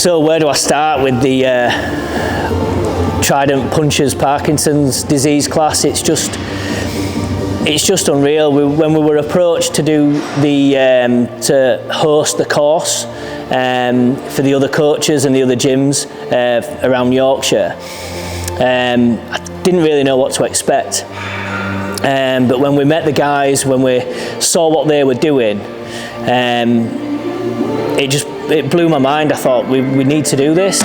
So where do I start with the Trident Punches Parkinson's disease class? It's just unreal. When we were approached to do to host the course for the other coaches and the other gyms around Yorkshire, I didn't really know what to expect. But when we met the guys, when we saw what they were doing, it blew my mind. I thought we need to do this.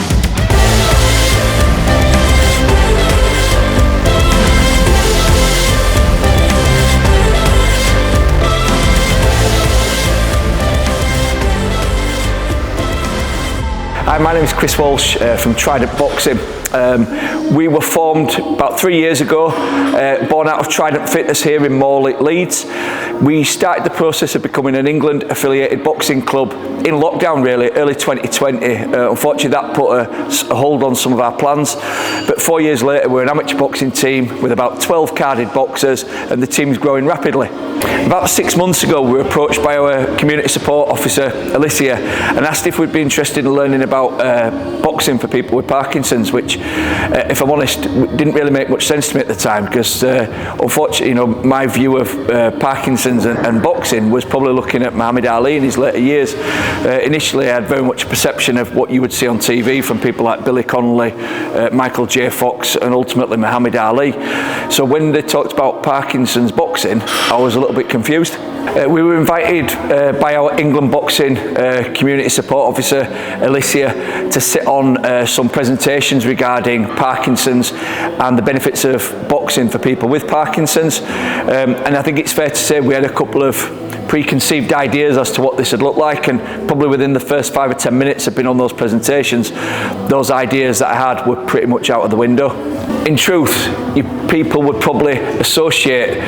Hi, my name is Chris Walsh from Trident Boxing. We were formed about 3 years ago, born out of Trident Fitness here in Morley, Leeds. We started the process of becoming an England affiliated boxing club in lockdown, really, early 2020. Unfortunately, that put a hold on some of our plans. But 4 years later, we're an amateur boxing team with about 12 carded boxers, and the team's growing rapidly. About 6 months ago, we were approached by our community support officer, Alicia, and asked if we'd be interested in learning about boxing for people with Parkinson's, which, if I'm honest, didn't really make much sense to me at the time, because unfortunately, my view of Parkinson's and boxing was probably looking at Muhammad Ali in his later years. Initially, I had very much a perception of what you would see on TV from people like Billy Connolly, Michael J. Fox, and ultimately Muhammad Ali. So when they talked about Parkinson's boxing, I was a little bit confused. We were invited by our England boxing community support officer, Alicia, to sit on some presentations regarding Parkinson's and the benefits of boxing for people with Parkinson's. And I think it's fair to say we had a couple of preconceived ideas as to what this would look like, and probably within the first 5 or 10 minutes of being on those presentations, those ideas that I had were pretty much out of the window. In truth, people would probably associate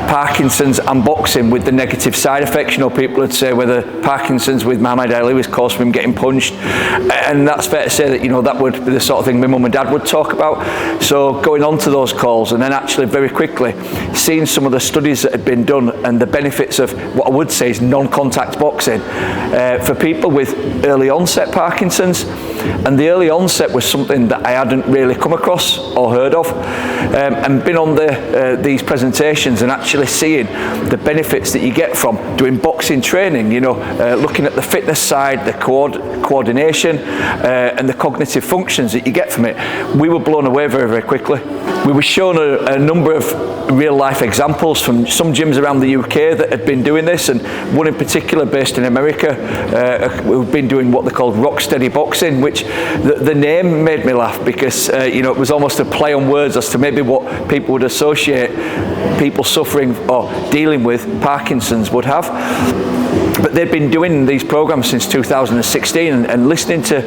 Parkinson's and boxing with the negative side effects. People would say whether Parkinson's with Muhammad Ali was caused from him getting punched, and that's fair to say that that would be the sort of thing my mum and dad would talk about. So going on to those calls, and then actually very quickly seeing some of the studies that had been done and the benefits of what I would say is non-contact boxing for people with early onset Parkinson's. And the early onset was something that I hadn't really come across or heard of, and been on these presentations and actually seeing the benefits that you get from doing boxing training, looking at the fitness side, the coordination and the cognitive functions that you get from it. We were blown away very, very quickly. We were shown a number of real life examples from some gyms around the UK that had been doing this, and one in particular based in America who've been doing what they called rock steady boxing, which the name made me laugh, because it was almost a play on words as to maybe what people would associate people suffering or dealing with Parkinson's would have. But they've been doing these programs since 2016 and listening to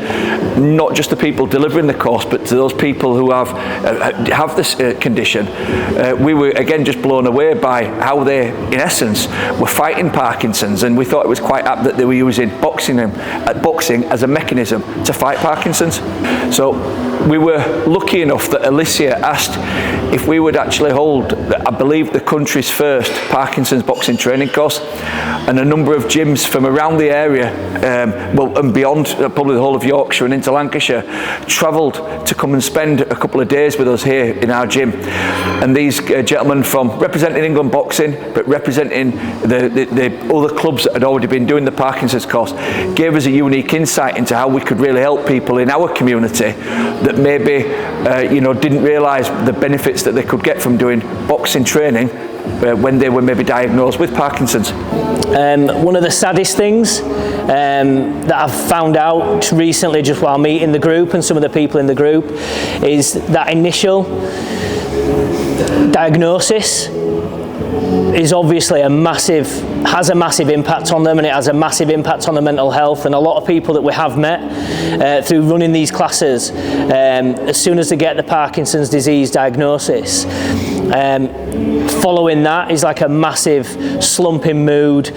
not just the people delivering the course, but to those people who have this condition. We were again just blown away by how they, in essence, were fighting Parkinson's, and we thought it was quite apt that they were using boxing as a mechanism to fight Parkinson's. So we were lucky enough that Alicia asked if we would actually hold, I believe, the country's first Parkinson's boxing training course, and a number of gyms from around the area, and beyond, probably the whole of Yorkshire and into Lancashire, travelled to come and spend a couple of days with us here in our gym. And these gentlemen from representing England boxing, but representing the other clubs that had already been doing the Parkinson's course, gave us a unique insight into how we could really help people in our community that maybe didn't realise the benefits that they could get from doing boxing training when they were maybe diagnosed with Parkinson's. One of the saddest things that I've found out recently, just while meeting the group and some of the people in the group, is that initial diagnosis is obviously has a massive impact on them, and it has a massive impact on their mental health. And a lot of people that we have met through running these classes, as soon as they get the Parkinson's disease diagnosis, following that is like a massive slump in mood,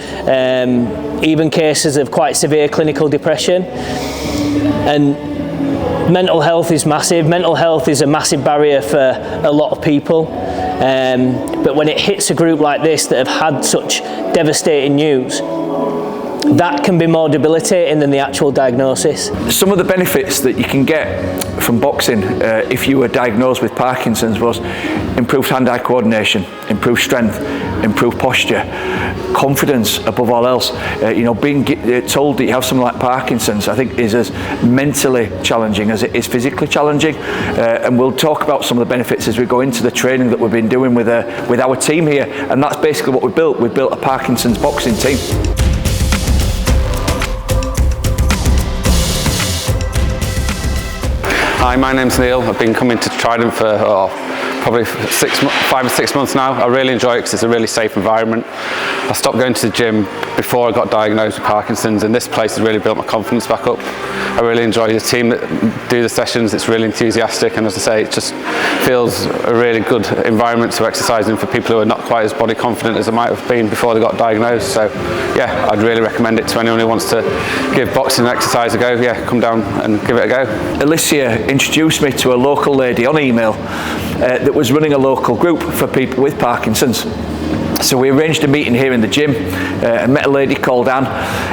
even cases of quite severe clinical depression. And mental health is massive. Mental health is a massive barrier for a lot of people. But when it hits a group like this that have had such devastating news, that can be more debilitating than the actual diagnosis. Some of the benefits that you can get from boxing if you were diagnosed with Parkinson's was improved hand-eye coordination, improved strength, improved posture, confidence above all else. Being told that you have something like Parkinson's, I think, is as mentally challenging as it is physically challenging. And we'll talk about some of the benefits as we go into the training that we've been doing with our team here. And that's basically what we built. We built a Parkinson's boxing team. Hi, my name's Neil. I've been coming to Trident for probably 5 or 6 months now. I really enjoy it because it's a really safe environment. I stopped going to the gym before I got diagnosed with Parkinson's, and this place has really built my confidence back up. I really enjoy the team that do the sessions. It's really enthusiastic, and as I say, it just feels a really good environment to exercise in for people who are not quite as body confident as they might have been before they got diagnosed. So yeah, I'd really recommend it to anyone who wants to give boxing and exercise a go. Yeah, come down and give it a go. Alicia introduced me to a local lady on email that was running a local group for people with Parkinson's. So we arranged a meeting here in the gym and met a lady called Anne,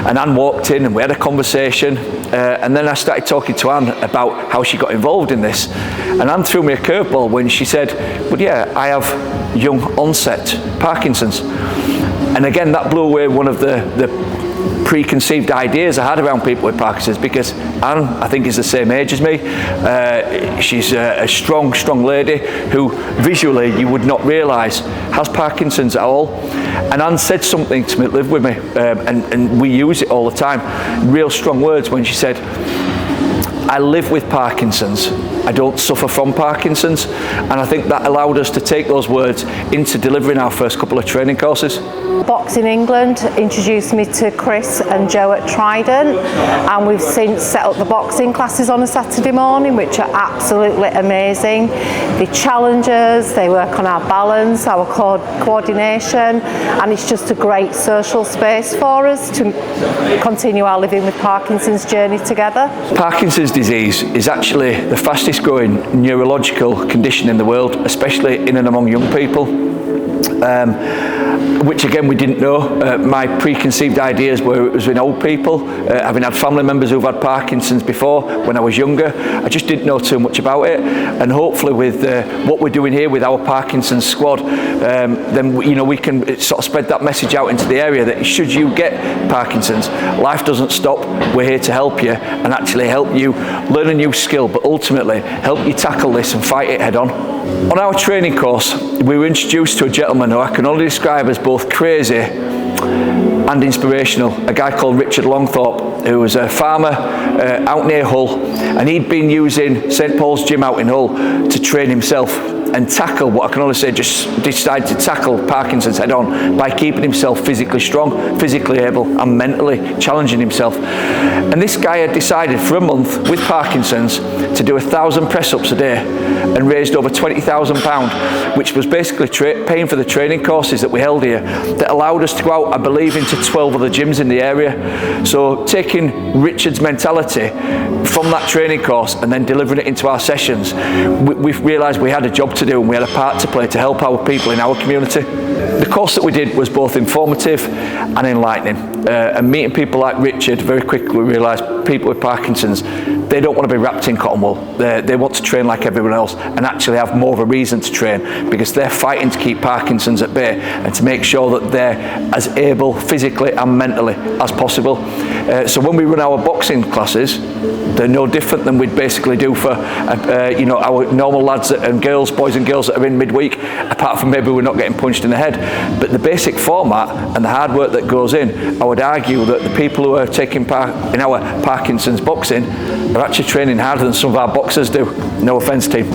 and Anne walked in and we had a conversation, and then I started talking to Anne about how she got involved in this, and Anne threw me a curveball when she said, well, yeah, I have young onset Parkinson's. And again, that blew away one of the preconceived ideas I had around people with Parkinson's, because Anne, I think, is the same age as me. She's a strong lady who visually you would not realise has Parkinson's at all. And Anne said something to me that lived with me, and we use it all the time, real strong words, when she said, I live with Parkinson's, I don't suffer from Parkinson's. And I think that allowed us to take those words into delivering our first couple of training courses. Boxing England introduced me to Chris and Joe at Trident, and we've since set up the boxing classes on a Saturday morning, which are absolutely amazing. They challenge us, they work on our balance, our coordination, and it's just a great social space for us to continue our living with Parkinson's journey together. Parkinson's disease is actually the fastest growing neurological condition in the world, especially in and among young people. Which again we didn't know. My preconceived ideas were it was in old people, having had family members who've had Parkinson's before when I was younger. I just didn't know too much about it, and hopefully with what we're doing here with our Parkinson's squad, then we can sort of spread that message out into the area that should you get Parkinson's, life doesn't stop. We're here to help you and actually help you learn a new skill, but ultimately help you tackle this and fight it head on. On our training course, we were introduced to a gentleman who I can only describe as both crazy and inspirational, a guy called Richard Longthorpe, who was a farmer out near Hull, and he'd been using St Paul's gym out in Hull to train himself and tackle what I can only say just decided to tackle Parkinson's head on by keeping himself physically strong, physically able, and mentally challenging himself. And this guy had decided for a month with Parkinson's to do 1,000 press-ups a day and raised over £20,000, which was basically paying for the training courses that we held here, that allowed us to go out, I believe, into 12 other gyms in the area. So taking Richard's mentality from that training course and then delivering it into our sessions, we realised we had a job to do and we had a part to play to help our people in our community. The course that we did was both informative and enlightening, and meeting people like Richard, very quickly we realised people with Parkinson's, they don't want to be wrapped in cotton wool. They want to train like everyone else and actually have more of a reason to train, because they're fighting to keep Parkinson's at bay and to make sure that they're as able physically and mentally as possible. So when we run our boxing classes, they're no different than we'd basically do for our normal lads and girls, boys and girls that are in midweek, apart from maybe we're not getting punched in the head. But the basic format and the hard work that goes in, I would argue that the people who are taking part in our Parkinson's boxing are actually training harder than some of our boxers do. No offence, team.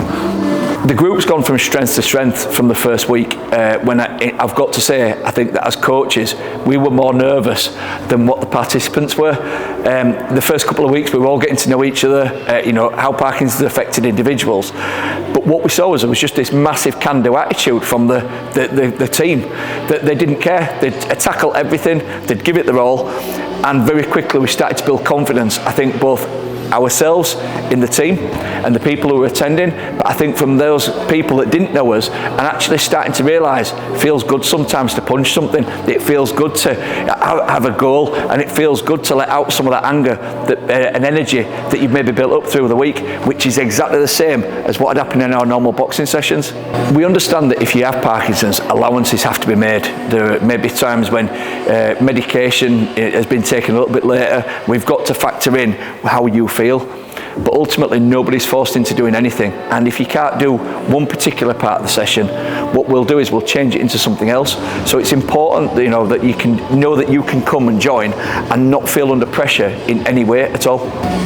The group's gone from strength to strength from the first week. When I've got to say, I think that as coaches, we were more nervous than what the participants were. The first couple of weeks, we were all getting to know each other, how Parkinson's affected individuals. But what we saw was there was just this massive can-do attitude from the team, that they didn't care. They'd tackle everything, they'd give it their all, and very quickly we started to build confidence. I think both ourselves in the team and the people who are attending, but I think from those people that didn't know us and actually starting to realise it feels good sometimes to punch something, it feels good to have a goal, and it feels good to let out some of that anger and energy that you've maybe built up through the week, which is exactly the same as what had happened in our normal boxing sessions. We understand that if you have Parkinson's, allowances have to be made. There may be times when medication has been taken a little bit later. We've got to factor in how you feel. But ultimately nobody's forced into doing anything, and if you can't do one particular part of the session, what we'll do is we'll change it into something else. So it's important that, that you can know that you can come and join and not feel under pressure in any way at all.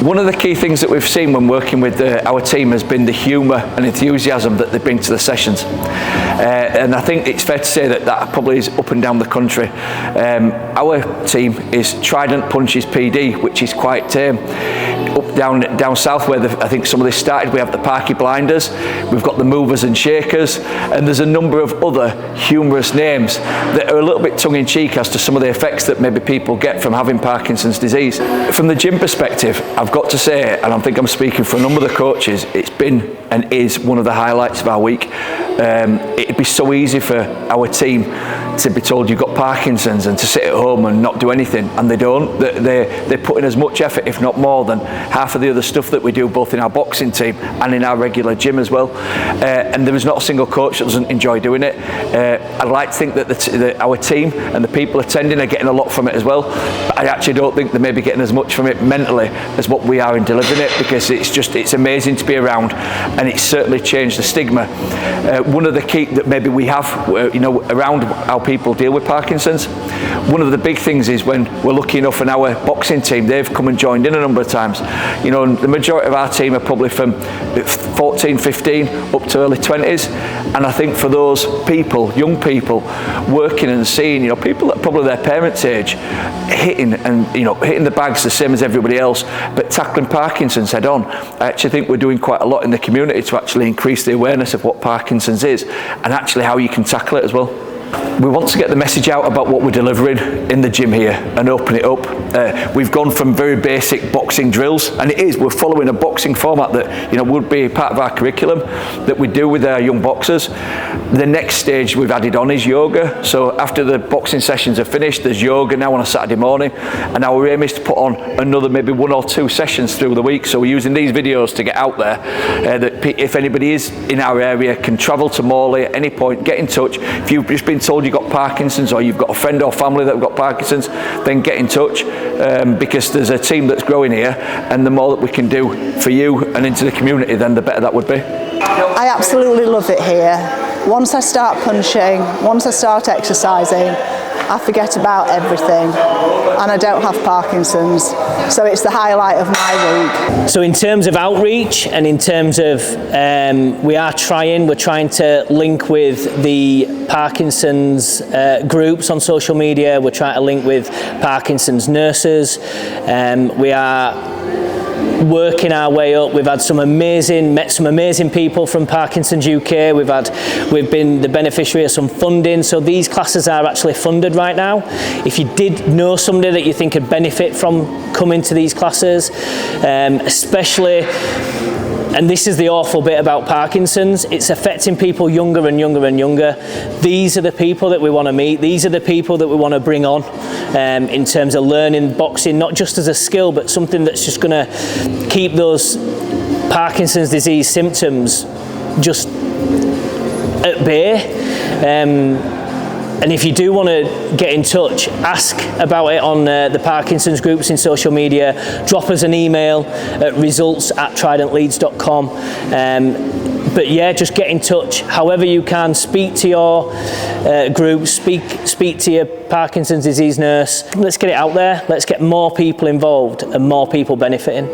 One of the key things that we've seen when working with our team has been the humour and enthusiasm that they bring to the sessions, and I think it's fair to say that that probably is up and down the country. Our team is Trident Punches PD, which is quite tame. Down south where I think some of this started, we have the Parky Blinders, we've got the Movers and Shakers, and there's a number of other humorous names that are a little bit tongue-in-cheek as to some of the effects that maybe people get from having Parkinson's disease. From the gym perspective, I've got to say, and I think I'm speaking for a number of the coaches, it's been and is one of the highlights of our week. It'd be so easy for our team to be told you've got Parkinson's and to sit at home and not do anything, and they don't. They put in as much effort, if not more, than half of the other stuff that we do, both in our boxing team and in our regular gym as well. And there is not a single coach that doesn't enjoy doing it. I'd like to think that our team and the people attending are getting a lot from it as well, but I actually don't think they may be getting as much from it mentally as what we are in delivering it, because it's amazing to be around, and it's certainly changed the stigma. One of the key that maybe we have, around how people deal with Parkinson's, one of the big things is when we're lucky enough in our boxing team, they've come and joined in a number of times. The majority of our team are probably from 14, 15 up to early 20s, and I think for those people, young people, working and seeing, people that are probably their parents' age, hitting the bags the same as everybody else, but tackling Parkinson's head on. I actually think we're doing quite a lot in the community to actually increase the awareness of what Parkinson's is and actually how you can tackle it as well. We want to get the message out about what we're delivering in the gym here and open it up. We've gone from very basic boxing drills, and we're following a boxing format that would be part of our curriculum that we do with our young boxers. The next stage we've added on is yoga. So after the boxing sessions are finished, there's yoga now on a Saturday morning, and our aim is to put on another maybe 1 or 2 sessions through the week. So we're using these videos to get out there, that if anybody is in our area can travel to Morley at any point, get in touch. If you've just been told you've got Parkinson's, or you've got a friend or family that have got Parkinson's, then get in touch, because there's a team that's growing here, and the more that we can do for you and into the community, then the better that would be. I absolutely love it here. Once I start punching, once I start exercising, I forget about everything, and I don't have Parkinson's, so it's the highlight of my week. So in terms of outreach, and in terms of we're trying to link with the Parkinson's groups on social media. We're trying to link with Parkinson's nurses. We are working our way up. We've had met some amazing people from Parkinson's UK. We've been the beneficiary of some funding, so these classes are actually funded right now. If you did know somebody that you think could benefit from coming to these classes, especially, and this is the awful bit about Parkinson's, it's affecting people younger and younger and younger. These are the people that we want to meet. These are the people that we want to bring on in terms of learning boxing, not just as a skill, but something that's just going to keep those Parkinson's disease symptoms just at bay. And if you do want to get in touch, ask about it on the Parkinson's groups in social media. Drop us an email at results@tridentleeds.com. But yeah, just get in touch however you can. Speak to your group, speak to your Parkinson's disease nurse. Let's get it out there. Let's get more people involved and more people benefiting.